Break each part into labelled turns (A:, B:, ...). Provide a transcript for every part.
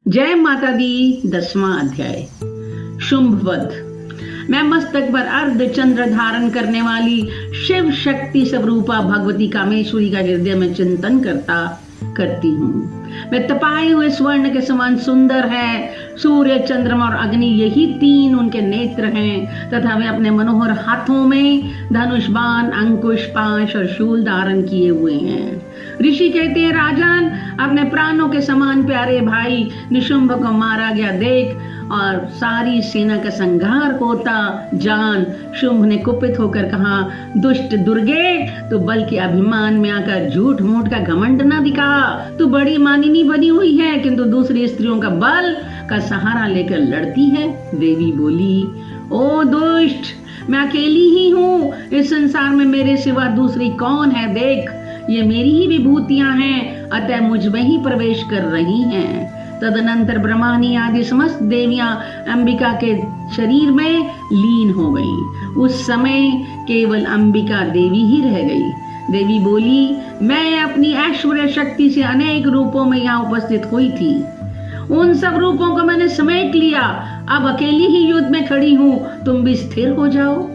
A: जय माता दी। 10वां अध्याय। शुंभवध। मैं मस्तक पर अर्ध चंद्र धारण करने वाली शिव शक्ति स्वरूपा भगवती कामेश्वरी का हृदय में चिंतन करती हूँ। मैं तपाए हुए स्वर्ण के समान सुंदर है। सूर्य, चंद्रमा और अग्नि यही तीन उनके नेत्र हैं तथा वे अपने मनोहर हाथों में धनुष, बाण, अंकुश, पाश और शूल धारण किए हुए हैं। ऋषि कहते हैं, राजन, अपने प्राणों के समान प्यारे भाई निशुंभ को मारा गया देख और सारी सेना का संहार होता जान शुंभ ने कुपित होकर कहा, दुष्ट दुर्गे, तू बल के अभिमान में आकर झूठ मूठ का घमंड न दिखा। तू बड़ी मानिनी बनी हुई है किंतु दूसरी स्त्रियों का बल का सहारा लेकर लड़ती है। देवी बोली, ओ दुष्ट, मैं अकेली ही हूँ। इस संसार में मेरे सिवा दूसरी कौन है? देख, ये मेरी ही विभूतियां हैं, अतः मुझ में ही प्रवेश कर रही हैं। तदनंतर ब्रह्मानी आदि समस्त देवियां अंबिका के शरीर में लीन हो गईं। उस समय केवल अंबिका देवी ही रह गई। देवी बोली, मैं अपनी ऐश्वर्य शक्ति से अनेक रूपों में यहाँ उपस्थित हुई थी। उन सब रूपों को मैंने समेट लिया। अब अकेली ही युद्ध में खड़ी हूँ, तुम भी स्थिर हो जाओ।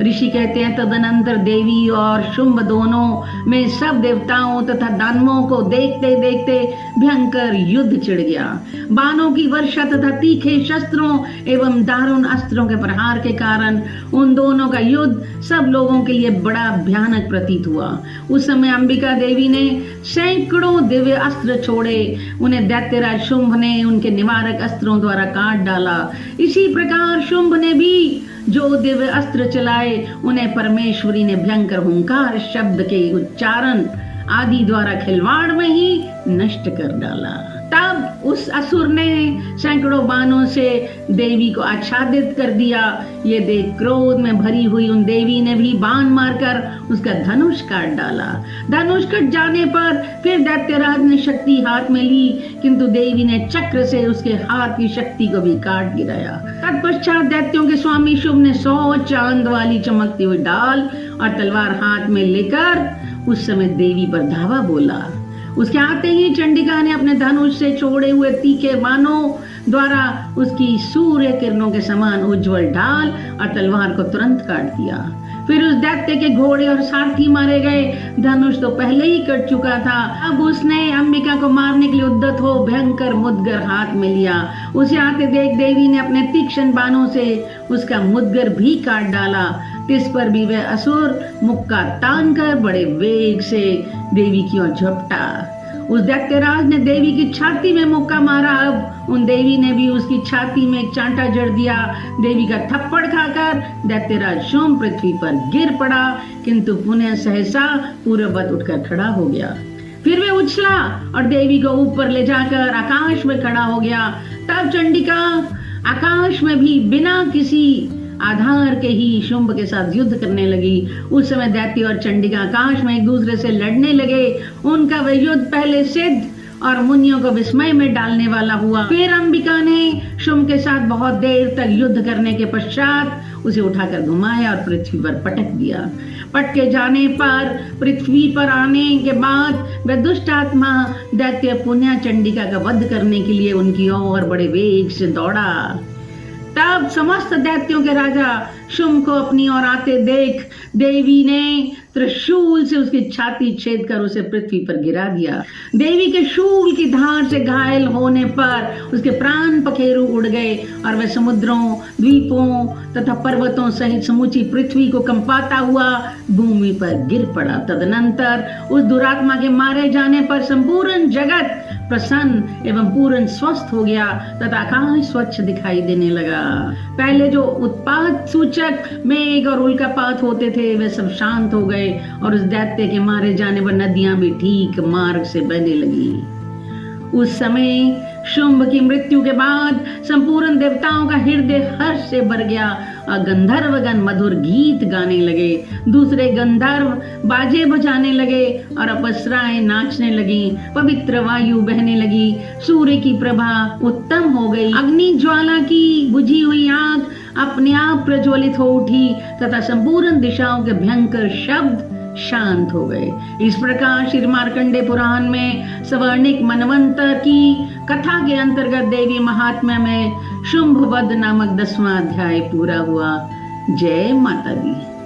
A: ऋषि कहते हैं, तदनंतर देवी और शुंभ दोनों में सब देवताओं तथा दानवों को देखते देखते भयंकर युद्ध छिड़ गया। बाणों की वर्षा तथा तीखे शस्त्रों एवं दारुण अस्त्रों के प्रहार के कारण उन दोनों का युद्ध सब लोगों के लिए बड़ा भयानक प्रतीत हुआ। उस समय अंबिका देवी ने सैकड़ों दिव्य अस्त्र छोड़े। उन्हें दैत्यराज शुंभ ने उनके निवारक अस्त्रों द्वारा काट डाला। इसी प्रकार शुंभ ने भी जो दिव्य अस्त्र चलाए उन्हें परमेश्वरी ने भयंकर हुंकार शब्द के उच्चारण आदि द्वारा खिलवाड़ में ही नष्ट कर डाला। तब उस असुर ने सैकड़ों बाणों से देवी को आच्छादित कर दिया। ये देख क्रोध में भरी हुई उन देवी ने भी बाण मारकर उसका धनुष काट डाला। धनुष कट जाने पर फिर दैत्यराज ने शक्ति हाथ में ली, किंतु देवी ने चक्र से उसके हाथ की शक्ति को भी काट गिराया। तत्पश्चात दैत्यों के स्वामी शुंभ ने 100 चांद वाली चमकती हुई डाल और तलवार हाथ में लेकर उस समय देवी पर धावा बोला। उसके आते ही चंडिका ने अपने धनुष से छोड़े हुए तीखे बाणों द्वारा उसकी सूर्य किरणों के समान उज्जवल ढाल और तलवार को तुरंत काट दिया। फिर उस दैत्य के घोड़े और सारथी मारे गए। धनुष तो पहले ही कट चुका था। अब उसने अंबिका को मारने के लिए उद्यत हो भयंकर मुद्गर हाथ में लिया। उसे आते देख देवी ने अपने तीक्ष्ण बाणों से उसका मुद्गर भी काट डाला। इस पर भी वह असुर मुक्का तान कर बड़े वेग से देवी की ओर झपटा। उस दैत्यराज ने देवी की छाती में मुक्का मारा। अब उन देवी ने भी उसकी छाती में एक चांटा जड़ दिया। देवी का थप्पड़ खाकर दैत्यराज शुंभ पृथ्वी पर गिर पड़ा, किंतु पुनः सहसा पूर्ववत उठकर खड़ा हो गया। फिर वह उछला और देवी को ऊपर ले जाकर आकाश में खड़ा हो गया। तब चंडिका आकाश में भी बिना किसी आधार के ही शुंभ के साथ युद्ध करने लगी। उस समय दैत्य और चंडिका आकाश में एक दूसरे से लड़ने लगे। उनका वह युद्ध पहले सिद्ध और मुनियों को विस्मय में डालने वाला हुआ। फिर अंबिका ने शुंभ के साथ बहुत देर तक युद्ध करने के पश्चात उसे उठाकर घुमाया और पृथ्वी पर पटक दिया। पटके जाने पर पृथ्वी पर आने के बाद वह दुष्ट आत्मा दैत्य पुनः चंडिका का वध करने के लिए उनकी ओर बड़े वेग से दौड़ा। तब समस्त दैत्यों के राजा शुंभ को अपनी ओर आते देख देवी ने त्रिशूल से उसकी छाती छेद कर उसे पृथ्वी पर गिरा दिया। देवी के शूल की धार से घायल होने पर उसके प्राण पखेरु उड़ गए और वह समुद्रों, द्वीपों तथा पर्वतों सहित समूची पृथ्वी को कंपाता हुआ भूमि पर गिर पड़ा। तदनंतर उस दुरात्मा के मारे जाने पर संपूर्ण जगत प्रसन्न एवं पूर्ण स्वस्थ हो गया तथा आकाश स्वच्छ दिखाई देने लगा। पहले जो उत्पात सूचक मेघ और उल्कापात होते थे वे सब शांत हो गए और उस दैत्य के मारे जाने पर नदियां भी ठीक मार्ग से बहने लगी। उस समय शुंभ की मृत्यु के बाद संपूर्ण देवताओं का हृदय हर्ष से भर गया और गंधर्वगण मधुर गीत गाने लगे। दूसरे गंधर्व बाजे बजाने लगे और अप्सराएं नाचने लगी। पवित्र वायु बहने लगी। सूर्य की प्रभा उत्तम हो गई। अग्नि ज्वाला की बुझी हुई आग अपने आप प्रज्वलित हो उठी तथा संपूर्ण दिशाओं के भयंकर शब्द शांत हो गए। इस प्रकार श्री मार्कंडे पुराण में सवर्णिक मनवंतर की कथा के अंतर्गत देवी महात्म्य में शुंभवध नामक 10वां अध्याय पूरा हुआ। जय माता दी।